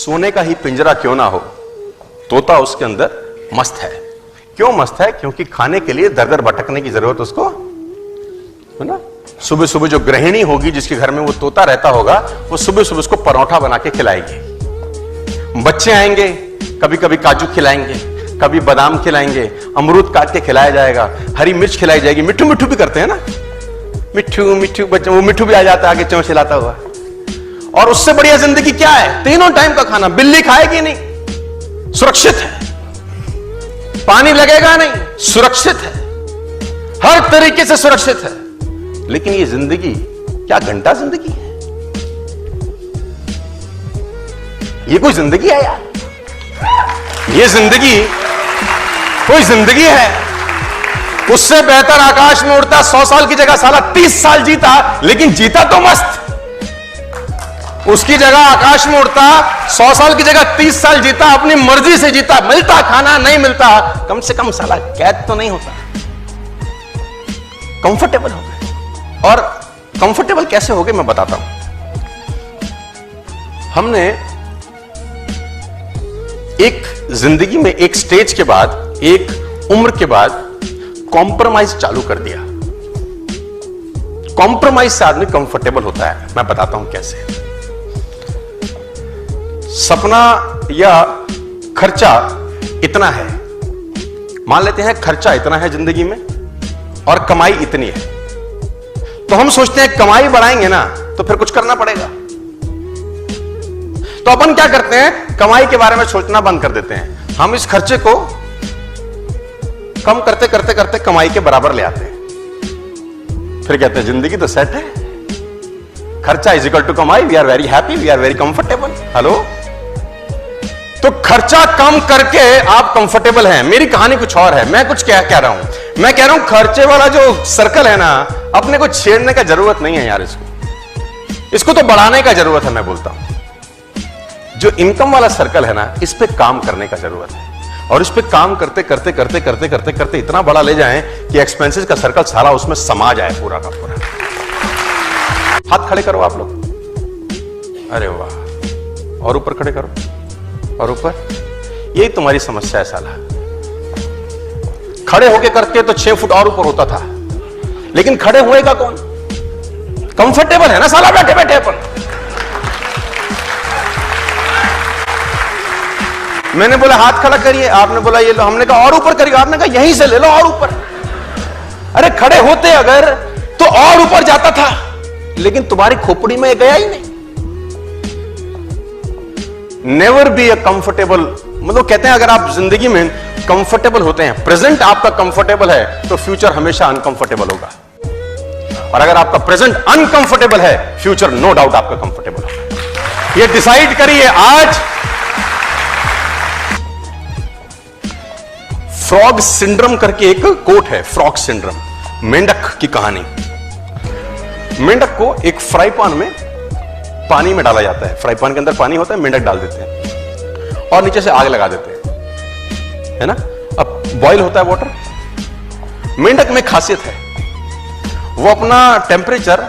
सोने का ही पिंजरा क्यों ना हो, तोता उसके अंदर मस्त है। क्यों मस्त है? क्योंकि खाने के लिए दर दर भटकने की जरूरत उसको है ना। सुबह सुबह जो गृहिणी होगी जिसके घर में वो तोता रहता होगा, वो सुबह सुबह उसको परोठा बना के खिलाएगी। बच्चे आएंगे, कभी कभी काजू खिलाएंगे, कभी बादाम खिलाएंगे, अमरूद काट के खिलाया जाएगा, हरी मिर्च खिलाई जाएगी। मिट्ठू मिट्ठू भी करते हैं ना, मिट्ठू मिट्ठू बच्चे, वो मिट्ठू भी आ जाता है आगे चौंच हिलाता हुआ। और उससे बढ़िया जिंदगी क्या है? तीनों टाइम का खाना। बिल्ली खाएगी नहीं, सुरक्षित है। पानी लगेगा नहीं, सुरक्षित है, हर तरीके से सुरक्षित है। लेकिन ये जिंदगी क्या घंटा जिंदगी है? ये कोई जिंदगी है यार? ये जिंदगी कोई जिंदगी है? उससे बेहतर आकाश में उड़ता 100 साल की जगह साला 30 साल जीता, लेकिन जीता तो मस्त। उसकी जगह आकाश में उड़ता 100 साल की जगह 30 साल जीता, अपनी मर्जी से जीता। मिलता खाना, नहीं मिलता, कम से कम साला कैद तो नहीं होता, कंफर्टेबल हो गए। और कंफर्टेबल कैसे हो गए मैं बताता हूं। हमने एक जिंदगी में एक स्टेज के बाद, एक उम्र के बाद कॉम्प्रोमाइज चालू कर दिया। कॉम्प्रोमाइज से आदमी कंफर्टेबल होता है। मैं बताता हूं कैसे। सपना या खर्चा इतना है, मान लेते हैं खर्चा इतना है जिंदगी में और कमाई इतनी है, तो हम सोचते हैं कमाई बढ़ाएंगे ना तो फिर कुछ करना पड़ेगा। तो अपन क्या करते हैं? कमाई के बारे में सोचना बंद कर देते हैं। हम इस खर्चे को कम करते करते करते कमाई के बराबर ले आते हैं। फिर कहते हैं जिंदगी तो सेट है, खर्चा इज इक्वल टू कमाई, we are very happy, we are very comfortable. Hello, तो खर्चा कम करके आप कंफर्टेबल हैं। मेरी कहानी कुछ और है, मैं कुछ क्या कह रहा हूं। मैं कह रहा हूं खर्चे वाला जो सर्कल है ना, अपने को छेड़ने का जरूरत नहीं है यार। इसको तो बढ़ाने का जरूरत है। मैं बोलता हूं जो इनकम वाला सर्कल है ना, इस पे काम करने का जरूरत है। और इस पे काम करते करते करते करते करते करते इतना बड़ा ले जाएं कि एक्सपेंसेस का सर्कल सारा उसमें समा जाए पूरा का पूरा। हाथ खड़े करो आप लोग, अरे वाह, और ऊपर खड़े करो, और ऊपर। यही तुम्हारी समस्या है साला। खड़े होके करके तो 6 फुट और ऊपर होता था, लेकिन खड़े होएगा कौन? कंफर्टेबल है ना साला बैठे बैठे अपन। मैंने बोला हाथ खड़ा करिए, आपने बोला ये लो। हमने कहा और ऊपर करिए, आपने कहा यहीं से ले लो और ऊपर। अरे खड़े होते अगर तो और ऊपर जाता था, लेकिन तुम्हारी खोपड़ी में गया ही नहीं। नेवर बी अ कंफर्टेबल, मतलब कहते हैं अगर आप जिंदगी में कंफर्टेबल होते हैं, प्रेजेंट आपका कंफर्टेबल है, तो फ्यूचर हमेशा अनकंफर्टेबल होगा। और अगर आपका प्रेजेंट अनकंफर्टेबल है, फ्यूचर नो डाउट आपका कंफर्टेबल होगा। ये डिसाइड करिए आज। फ्रॉग सिंड्रोम करके एक कोट है, फ्रॉग सिंड्रोम, मेंढक की कहानी। मेंढक को एक फ्राई पैन में पानी में डाला जाता है। फ्राई पैन के अंदर पानी होता है, मेंढक डाल देते हैं और नीचे से आग लगा देते हैं, है ना। अब बॉईल होता है वाटर। मेंढक में खासियत है, वो अपना टेम्परेचर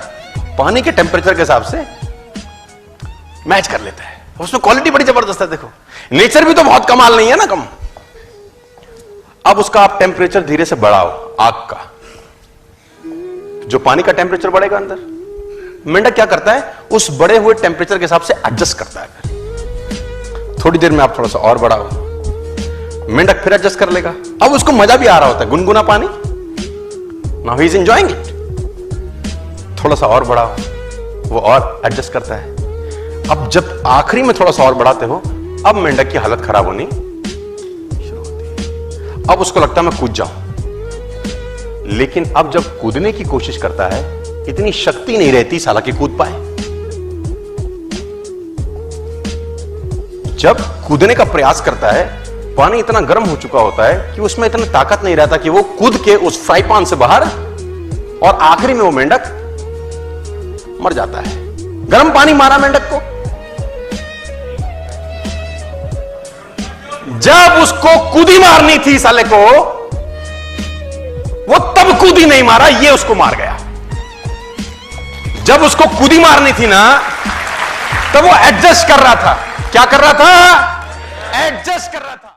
पानी के टेम्परेचर के हिसाब से मैच कर लेता है। उसमें क्वालिटी बड़ी जबरदस्त है। देखो, नेचर भी तो बहुत कमाल नहीं है ना, कम। अब उसका आप टेम्परेचर धीरे से बढ़ाओ, आग का। जो पानी का टेम्परेचर बढ़ेगा अंदर, मेंढक क्या करता है? उस बढ़े हुए टेम्परेचर के हिसाब से एडजस्ट करता है। थोड़ी देर में आप थोड़ा सा और बढ़ाओ, मेंढक फिर एडजस्ट कर लेगा। अब उसको मजा भी आ रहा होता है, गुनगुना पानी, now he is enjoying it. थोड़ा सा और बढ़ाओ, वो और एडजस्ट करता है। अब जब आखिरी में थोड़ा सा और बढ़ाते हो, अब मेंढक की हालत खराब होनी शुरू होती है। अब उसको लगता है मैं कूद जाऊं, लेकिन अब जब कूदने की कोशिश करता है, इतनी शक्ति नहीं रहती साला कि कूद पाए। जब कूदने का प्रयास करता है, पानी इतना गर्म हो चुका होता है कि उसमें इतना ताकत नहीं रहता कि वो कूद के उस फ्राई पैन से बाहर, और आखिरी में वो मेंढक मर जाता है। गर्म पानी मारा मेंढक को। जब उसको कूदी मारनी थी साले को, वो तब कूदी नहीं मारा, ये उसको मार गया। जब उसको कूदी मारनी थी ना, तो वो एडजस्ट कर रहा था। क्या कर रहा था? एडजस्ट कर रहा था।